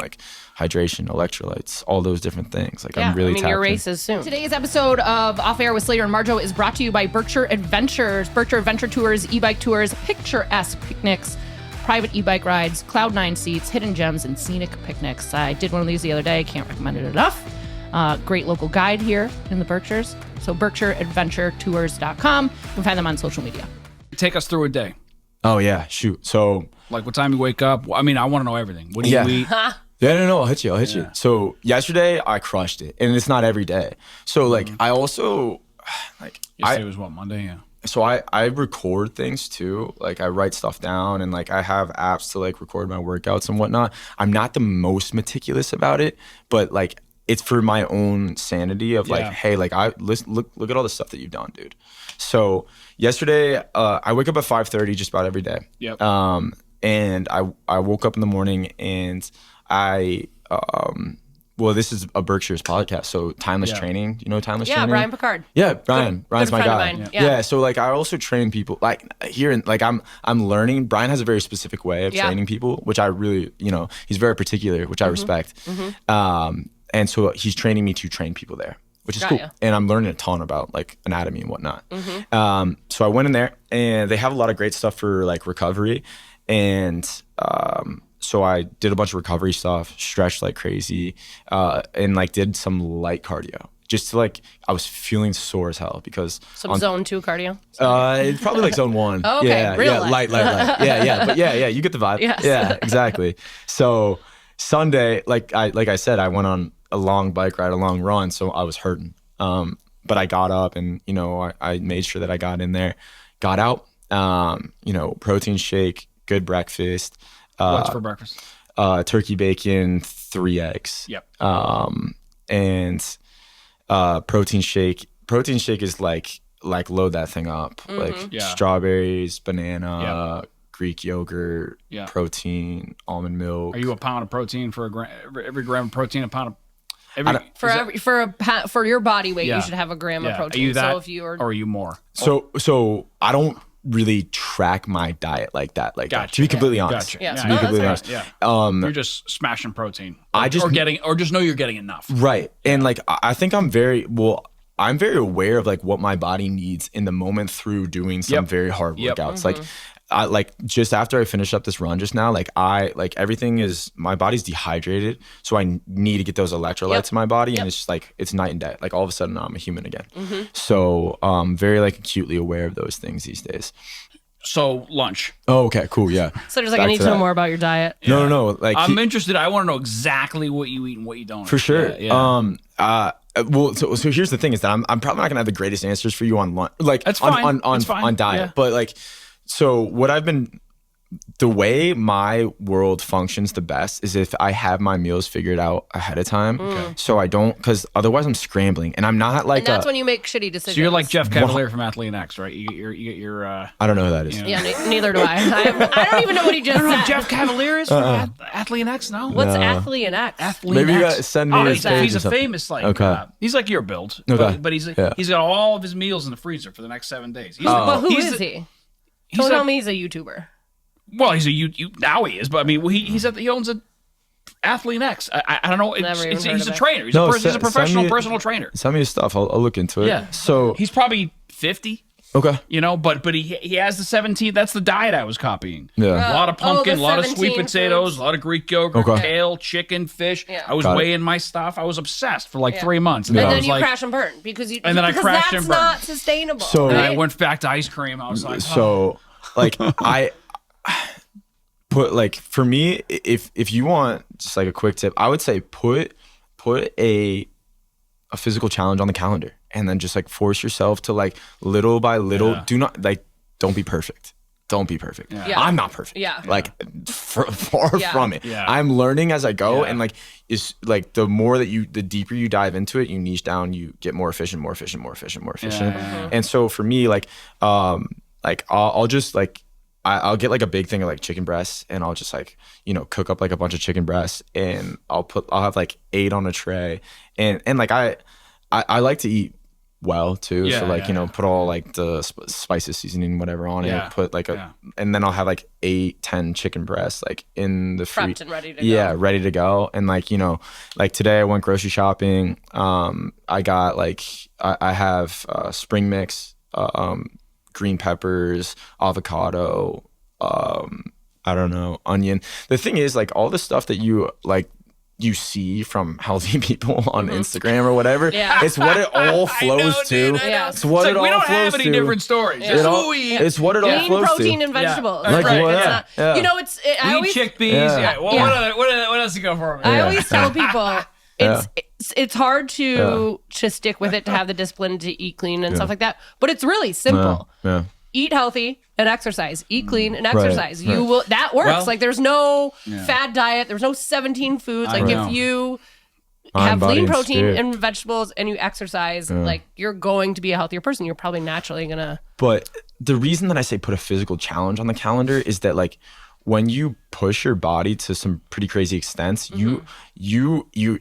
Hydration, electrolytes, all those different things. I'm really tapped your in. race is soon. Today's episode of Off Air with Slater and Marjo is brought to you by Berkshire Adventures. Berkshire Adventure Tours, e-bike tours, picturesque picnics, private e-bike rides, Cloud9 seats, hidden gems, and scenic picnics. I did one of these the other day. Can't recommend it enough. Great local guide here in the Berkshires. So BerkshireAdventureTours.com. You can find them on social media. Take us through a day. Oh, yeah. Shoot. So what time you wake up? I mean, I want to know everything. What do you eat? Yeah, no, I'll hit you. So yesterday I crushed it, and it's not every day. So I also Yesterday was what, Monday? Yeah. So I record things too. I write stuff down, and I have apps to record my workouts and whatnot. I'm not the most meticulous about it, but it's for my own sanity of hey, look at all the stuff that you've done, dude. So yesterday I wake up at 5:30 just about every day. Yep. And I woke up in the morning and this is a Berkshire's podcast, so Timeless Training. You know Timeless Training? Yeah, Brian Picard. Yeah, Brian's good my friend guy. of mine. Yeah, so I also train people here in I'm learning. Brian has a very specific way of training people, which I really, he's very particular, which I respect. And so he's training me to train people there, which is cool. And I'm learning a ton about anatomy and whatnot. So I went in there and they have a lot of great stuff for recovery. And so I did a bunch of recovery stuff, stretched like crazy, and did some light cardio. Just to I was feeling sore as hell because some zone 2 cardio. It's probably zone 1. Oh, okay, yeah, real light. Yeah, but yeah, you get the vibe. Yes. Yeah, exactly. So Sunday, like I said, I went on a long bike ride, a long run, so I was hurting. But I got up and I made sure that I got in there, got out. Protein shake, good breakfast. What's for breakfast? turkey bacon, 3 eggs. Yep. And protein shake. Protein shake is like load that thing up. Like strawberries, banana, Greek yogurt, protein, almond milk. Are you a pound of protein for every gram of protein? A pound of for your body weight, you should have a gram of protein. Are you that, so if you are, or are you more? So I don't really track my diet like that. Like that, to be completely honest. Yeah. To be completely honest. You're just smashing protein. Or just know you're getting enough. Right. And like I think I'm very aware of like what my body needs in the moment through doing some very hard workouts. Like just after I finished up this run just now, my body's dehydrated, so I need to get those electrolytes in my body, and it's just like it's night and day. Like all of a sudden I'm a human again. So very like acutely aware of those things these days. So lunch. Oh, okay, cool, yeah. So there's like, I need to know more about your diet. No. Like I'm interested. I want to know exactly what you eat and what you don't. For sure. Well, so here's the thing is that I'm probably not gonna have the greatest answers for you on lunch, like that's fine. on diet, but like. So the way my world functions the best is if I have my meals figured out ahead of time. So I don't, because otherwise I'm scrambling, and I'm not like. And that's when you make shitty decisions. So you're like Jeff Cavalier from Athlete X, right? You get your. I don't know who that is. Yeah, neither do I. I don't even know what he just said. Jeff Cavalier is from Athlete X. No, what's Athlete X? Maybe you gotta send me. He's a famous he's like your build, but he's got all of his meals in the freezer for the next 7 days. But who is he? Don't tell me he's a YouTuber. Well, he's now he is, but I mean, he owns a Athlete X. I don't know. He's a trainer. He's a professional personal trainer. Send me his stuff. I'll look into it. Yeah. So he's probably 50. Okay. But he has the 17. That's the diet I was copying. Yeah. A lot of pumpkin, a lot of sweet potatoes, a lot of Greek yogurt, kale, chicken, fish. Yeah. I was weighing my stuff. I was obsessed for like 3 months. And then you crash and burn because that's not sustainable. So I went back to ice cream. I was like, like I put like, for me, if you want just like a quick tip, I would say put a physical challenge on the calendar, and then just like force yourself to like little by little. Don't be perfect. Don't be perfect. I'm not perfect. Like far from it. I'm learning as I go, and like is like the deeper you dive into it, you niche down, you get more efficient. And so for me, like I'll just like I'll get like a big thing of like chicken breasts, and I'll just like cook up like a bunch of chicken breasts, and I'll have like 8 on a tray, and like I like to eat well too, so like put all like the spices, seasoning, whatever on it, put like and then I'll have like 8-10 chicken breasts like in the prepped and ready to go. Ready to go. And like like today I went grocery shopping. I got like I have spring mix, green peppers, avocado, I don't know, onion. The thing is, like, all the stuff that you see from healthy people on Instagram or whatever, it's what it all flows to. It's what it all flows to. We don't have any different stories. It's what it all flows to. Protein and vegetables. Like, I always chickpeas. What else you go for? I always tell people it's hard to stick with it, to have the discipline to eat clean and stuff like that. But it's really simple. Eat healthy and exercise. Eat clean and exercise. You will. That works. Well, like there's no fad diet. There's no 17 foods. Like if you have lean protein and vegetables and you exercise, like you're going to be a healthier person. You're probably naturally gonna. But the reason that I say put a physical challenge on the calendar is that like when you push your body to some pretty crazy extents, you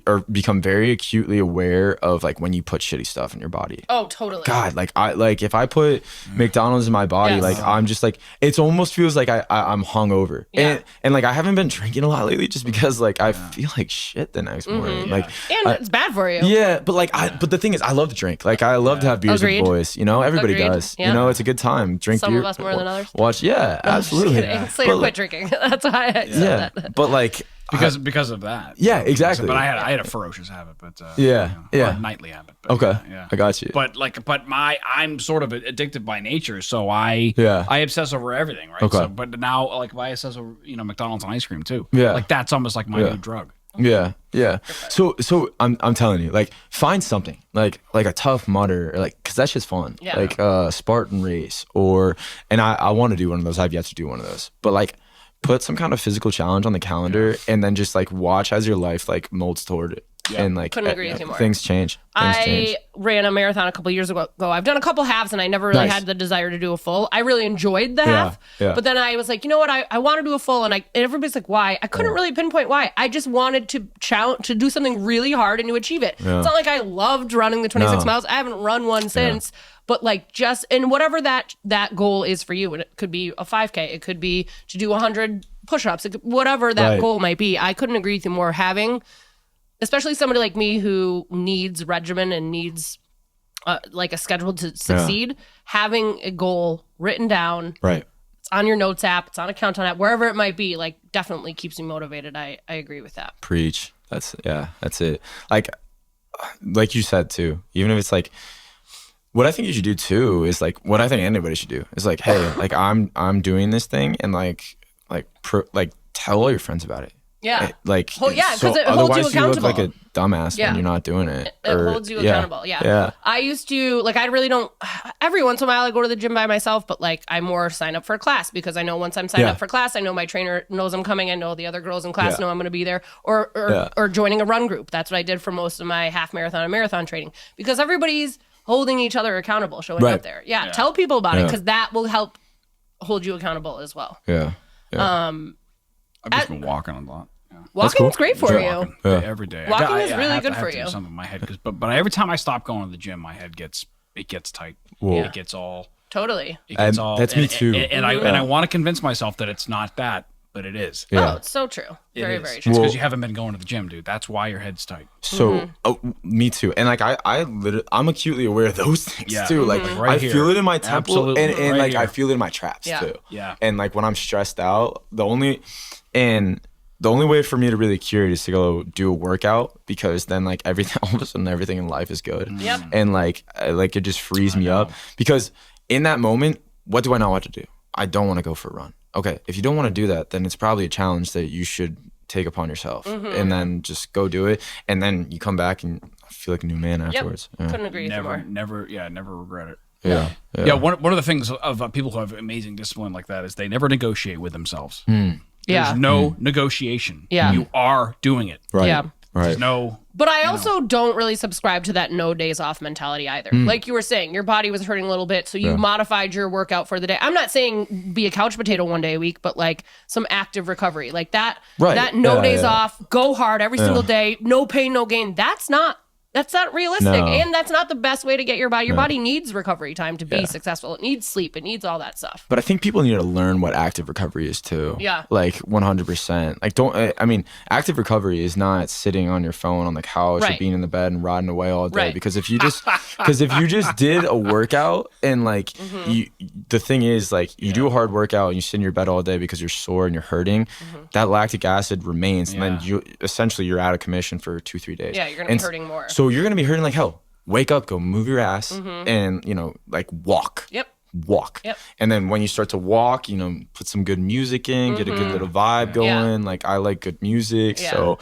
are become very acutely aware of like when you put shitty stuff in your body. Oh, totally. God, like if I put McDonald's in my body, like I'm just like, it almost feels like I'm hungover. And like I haven't been drinking a lot lately just because like I feel like shit the next morning. Like it's bad for you. Yeah, but like but the thing is I love to drink. Like I love to have beers with the boys. Everybody does. It's a good time. Drink some beer. Some of us more than others. Watch, absolutely. Slater quit drinking. That's why I said that. But like because of that. Yeah, exactly. But I had a ferocious habit, but a nightly habit. But, I got you. But I'm sort of addicted by nature, so I obsess over everything, right? Okay. So, but now like I obsess over McDonald's and ice cream too. Yeah. Like that's almost like my new drug. Yeah. So I'm telling you, like find something like a Tough Mudder, or like because that's just fun. Yeah. Like Spartan race, and I want to do one of those. I've yet to do one of those, but like put some kind of physical challenge on the calendar and then just like watch as your life like molds toward it. Yeah. And like couldn't agree with you more. Things change. I ran a marathon a couple years ago. I've done a couple halves and I never really had the desire to do a full. I really enjoyed the half, but then I was like, you know what? I want to do a full, and everybody's like, why? I couldn't really pinpoint why. I just wanted to do something really hard and to achieve it. Yeah. It's not like I loved running the 26 miles. I haven't run one since. But like and whatever that goal is for you, and it could be a 5K, it could be to do 100 push-ups, whatever that goal might be. I couldn't agree with you more. Having, especially somebody like me who needs regimen and needs like a schedule to succeed, having a goal written down, it's on your notes app, it's on a countdown app, wherever it might be, like definitely keeps me motivated. I agree with that. Preach. That's it. Like you said too, even if it's like, what I think you should do too is like what I think anybody should do is like, hey, like I'm doing this thing, and like tell all your friends about it. Yeah. Because it holds you accountable. You look like a dumbass when you're not doing it. It holds you accountable. Yeah. I used to, I really don't, every once in a while I go to the gym by myself, but like I more sign up for a class because I know once I'm signed up for class, I know my trainer knows I'm coming. I know the other girls in class know I'm going to be there, or joining a run group. That's what I did for most of my half marathon and marathon training, because everybody's holding each other accountable, showing up there. Yeah. Tell people about it, because that will help hold you accountable as well. Yeah. I've just been walking a lot. Walking is great for you. Every day. Walking is really good for you. Something in my head, but every time I stop going to the gym, my head gets tight. Whoa. It gets all totally. It gets all. That's me too. And I want to convince myself that it's not that, but it is. Yeah. Oh, it's so true. Very true. It's because you haven't been going to the gym, dude. That's why your head's tight. So, me too. And like I'm acutely aware of those things too. Like I feel it in my temple, and like I feel it in my traps too. Yeah. And like when I'm stressed out, the only way for me to really cure it is to go do a workout, because then like all of a sudden everything in life is good. Yep. And like it just frees me up, because in that moment, what do I not want to do? I don't want to go for a run. Okay, if you don't want to do that, then it's probably a challenge that you should take upon yourself, and then just go do it, and then you come back and feel like a new man afterwards. Yep. Couldn't agree never, more. never regret it. Yeah. One of the things of people who have amazing discipline like that is they never negotiate with themselves. Yeah. There's no negotiation. Yeah. You are doing it. Right. Yeah. Right. There's no. But I also don't really subscribe to that no days off mentality either. Like you were saying, your body was hurting a little bit, so you modified your workout for the day. I'm not saying be a couch potato one day a week, but like some active recovery. Like that, that no days off, go hard every single day, no pain, no gain. That's not realistic. No. And that's not the best way to get your body. Your body needs recovery time to be successful. It needs sleep. It needs all that stuff. But I think people need to learn what active recovery is too. Yeah. Like 100%. Like active recovery is not sitting on your phone on the couch or being in the bed and rotting away all day. Because if you just did a workout and like the thing is like you do a hard workout and you sit in your bed all day because you're sore and you're hurting, that lactic acid remains, and then you're out of commission for 2-3 days. Yeah, you're gonna be hurting more. So you're going to be hurting like hell. Wake up, go move your ass, and, like walk. Yep. Walk. Yep. And then when you start to walk, put some good music in, get a good little vibe going. Yeah. Like, I like good music. Yeah. So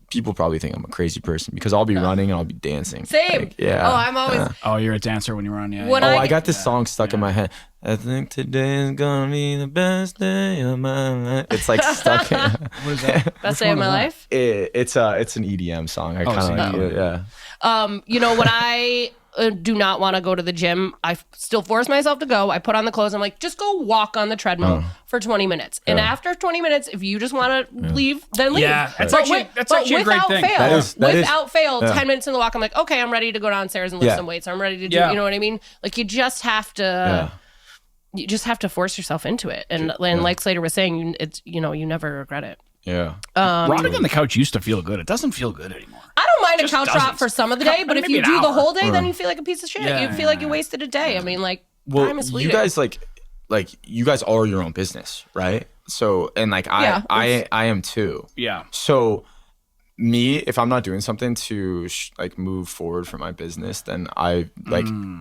people probably think I'm a crazy person because I'll be running and I'll be dancing. Same. Like, yeah. Oh, I'm always. Oh, you're a dancer when you run. Yeah. I got this song stuck in my head. I think today is gonna be the best day of my life. It's like stuck in. What is that? Best day of my life? It's an EDM song. I kind of like it. Yeah. When I do not want to go to the gym, I still force myself to go. I put on the clothes. I'm like, just go walk on the treadmill for 20 minutes. And after 20 minutes, if you just want to leave, then leave. Yeah, that's actually a great thing. Without fail, 10 minutes in the walk, I'm like, okay, I'm ready to go downstairs and lift some weights. I'm ready to do, you know what I mean? Like, you just have to... You just have to force yourself into it. And like Slater was saying, you never regret it. Yeah. Rotting on the couch used to feel good. It doesn't feel good anymore. I don't mind a couch rot for some of the day, but if you do the whole day, then you feel like a piece of shit. You feel like you wasted a day. I mean, time is fleeting. You guys you guys are your own business, right? So, and like I am too. Yeah. So me, if I'm not doing something to move forward for my business, then I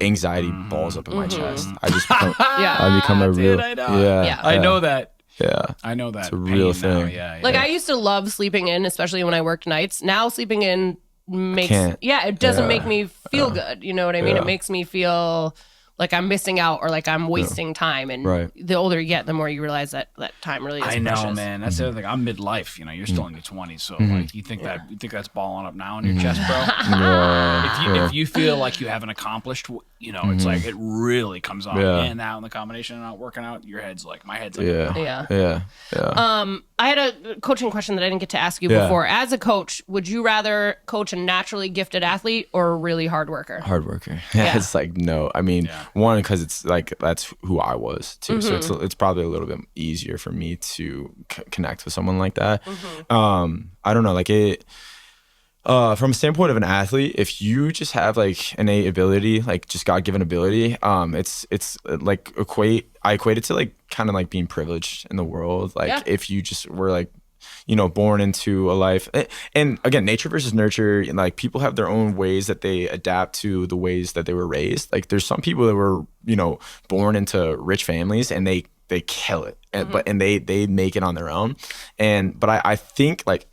anxiety balls up in my chest. I just become, I become a real. I know that. Yeah. I know that. It's a real thing. Yeah. I used to love sleeping in, especially when I worked nights. Now sleeping in makes it doesn't make me feel good. You know what I mean? It makes me feel like I'm missing out or like I'm wasting time. And the older you get, the more you realize that time really is precious. Man. That's the other thing. I'm midlife. You're still in your 20s, so like you think that's balling up now in your chest, bro. If you feel like you haven't accomplished, it's like it really comes on and out in the combination and not working out. Your head's like my head's like yeah. I had a coaching question that I didn't get to ask you before. As a coach, would you rather coach a naturally gifted athlete or a really hard worker? Hard worker. It's like no. I mean, one, because it's like that's who I was too. So it's probably a little bit easier for me to connect with someone like that. I don't know, like it. From a standpoint of an athlete, if you just have like innate ability, like just God-given ability, it's like I equate it to like kind of like being privileged in the world. Like if you just were like, born into a life, and again, nature versus nurture, like people have their own ways that they adapt to the ways that they were raised. Like there's some people that were, born into rich families and they kill it, and they make it on their own. But I think like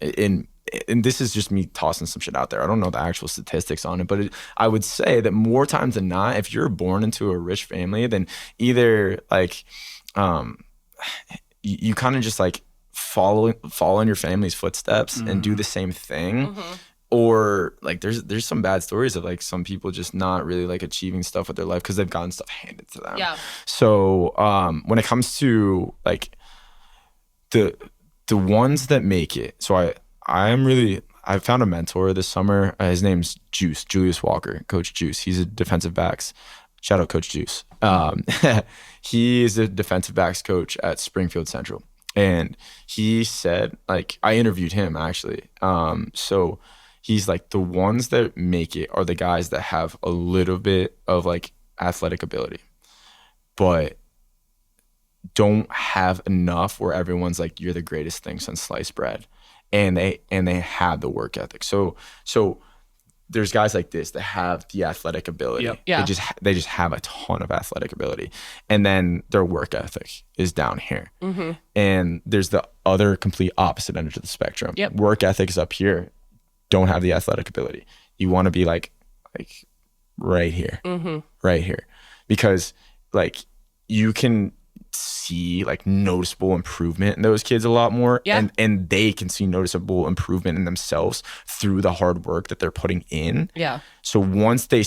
and this is just me tossing some shit out there. I don't know the actual statistics on it, but I would say that more times than not, if you're born into a rich family, then either like you kind of just like follow in your family's footsteps and do the same thing. Or like there's some bad stories of like some people just not really like achieving stuff with their life because they've gotten stuff handed to them. So when it comes to like the ones that make it, so I found a mentor this summer. His name's Julius Walker, Coach Juice. He's a defensive backs. Shout out Coach Juice. He is a defensive backs coach at Springfield Central. And he said, like, I interviewed him actually. So he's like, the ones that make it are the guys that have a little bit of like athletic ability, but don't have enough where everyone's like, you're the greatest thing since sliced bread. And they have the work ethic. So there's guys like this that have the athletic ability. They just have a ton of athletic ability, and then their work ethic is down here. And there's the other complete opposite end of the spectrum. Work ethic is up here. Don't have the athletic ability. You want to be like right here, right here, because like you can see like noticeable improvement in those kids a lot more, and they can see noticeable improvement in themselves through the hard work that they're putting in. So once they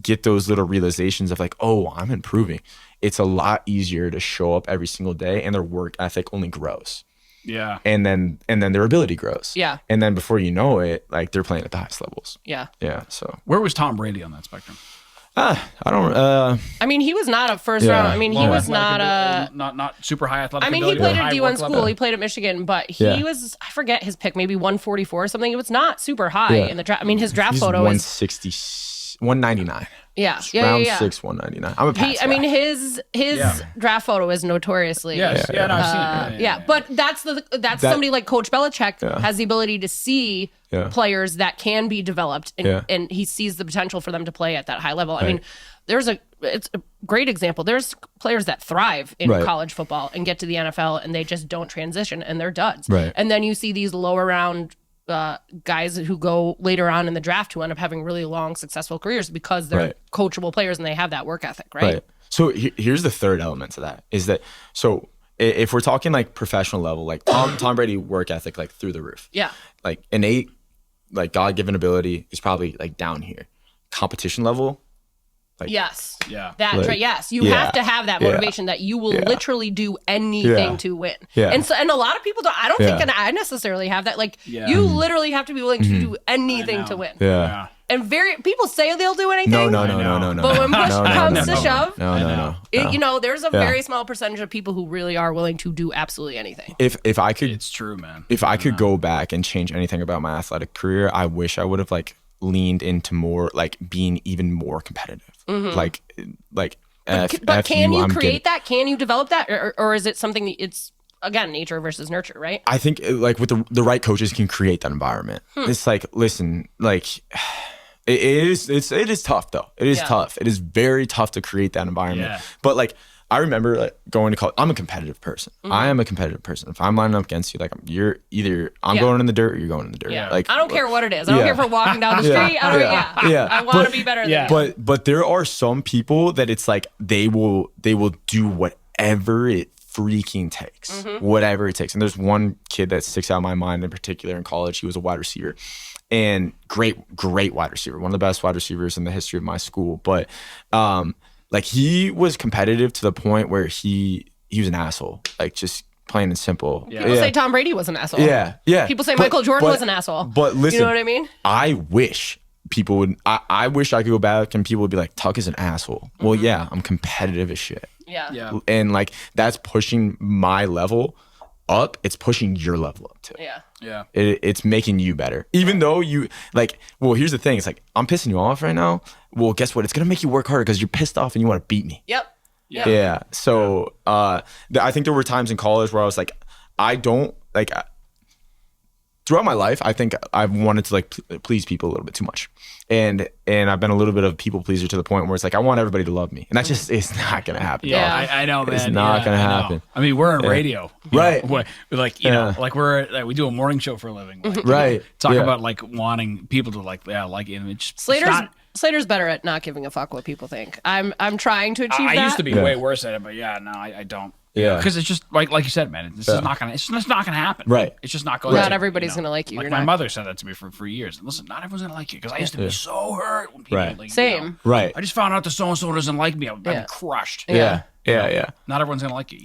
get those little realizations of like, oh, I'm improving, it's a lot easier to show up every single day, and their work ethic only grows. And then their ability grows. And then before you know it, like they're playing at the highest levels. So where was Tom Brady on that spectrum? I don't. I mean, he was not a first round. I mean, he was not super high athletic. I mean, he played at D1 school. He played at Michigan, but he was, I forget his pick, maybe 144 or something. It was not super high in the draft. I mean, his draft photo is 199. Round 6, 199. I'm a pass guy. I mean, his draft photo is notoriously. I've seen it. But that's somebody like Coach Belichick has the ability to see players that can be developed, and he sees the potential for them to play at that high level. I mean, it's a great example. There's players that thrive in college football and get to the NFL, and they just don't transition, and they're duds. And then you see these lower round guys who go later on in the draft who end up having really long, successful careers because they're coachable players and they have that work ethic, right? So here's the third element to that is that, so if we're talking like professional level, like Tom Brady work ethic, like through the roof. Like innate, like God-given ability is probably like down here. Competition level. Like, You have to have that motivation that you will literally do anything to win. And a lot of people don't. I don't think I necessarily have that. Like you literally have to be willing to do anything to win. And people say they'll do anything. No. But when push comes to shove, no. There's a very small percentage of people who really are willing to do absolutely anything. If I could, it's true, man. If I could go back and change anything about my athletic career, I wish I would have like leaned into more like being even more competitive. But can you create that? Can you develop that, or is it something that it's again nature versus nurture, right? I think like with the right coaches can create that environment. It's like, listen, like it is tough though. It is tough. It is very tough to create that environment. But like I remember like going to college. I'm a competitive person. I am a competitive person. If I'm lining up against you, like you're either going in the dirt or you're going in the dirt. Yeah. Like I don't care what it is. I don't care if we're walking down the street. I want to be better than you. But there are some people that it's like they will do whatever it freaking takes, whatever it takes. And there's one kid that sticks out in my mind in particular in college. He was a wide receiver, and great wide receiver, one of the best wide receivers in the history of my school. But like he was competitive to the point where he was an asshole, like just plain and simple. People say Tom Brady was an asshole. Yeah. People say Michael Jordan was an asshole. But listen, you know what I mean? I wish people would. I wish I could go back and people would be like, Tuck is an asshole. Well, yeah, I'm competitive as shit. Yeah. And like that's pushing my level up. It's pushing your level up too. Yeah. It's making you better. Even though you like, well, here's the thing. It's like, I'm pissing you off right now. Well, guess what? It's going to make you work harder because you're pissed off and you want to beat me. Yep. Yeah. So I think there were times in college where I was like, I don't like, throughout my life, I think I've wanted to like please people a little bit too much. And I've been a little bit of a people pleaser to the point where it's like, I want everybody to love me. And that's just, it's not going to happen. Yeah, I know, man. It's not going to happen. I mean, we're on radio. Right. We're like, you know, like we do a morning show for a living. Like, right. Talk about like wanting people to like image. Slater's better at not giving a fuck what people think. I'm trying to achieve that. I used to be way worse at it, but I don't. Yeah, because it's just like you said, man. This is not gonna. It's just not gonna happen. Right. It's just not going. Not everybody's gonna like you. Like my mother said that to me for years. Listen, not everyone's gonna like you because I used to be so hurt when people. Like, Same. Right. I just found out that so and so doesn't like me. I'm crushed. Yeah. Not everyone's gonna like you.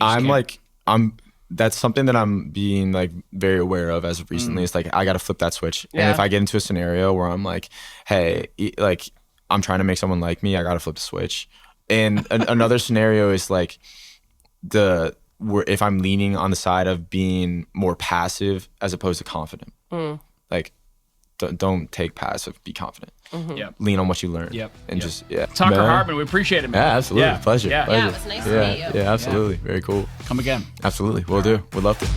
That's something that I'm being like very aware of as of recently. It's like I got to flip that switch. And if I get into a scenario where I'm like, hey, like I'm trying to make someone like me, I got to flip the switch. And another scenario is like if I'm leaning on the side of being more passive as opposed to confident. Like don't take passive, be confident. Lean on what you learn. And just Tucker Hartmann, we appreciate it, man. Yeah, absolutely. Pleasure. Yeah, it was nice to meet you. Yeah, absolutely. Very cool. Come again. Absolutely. We'll do. We'd love to.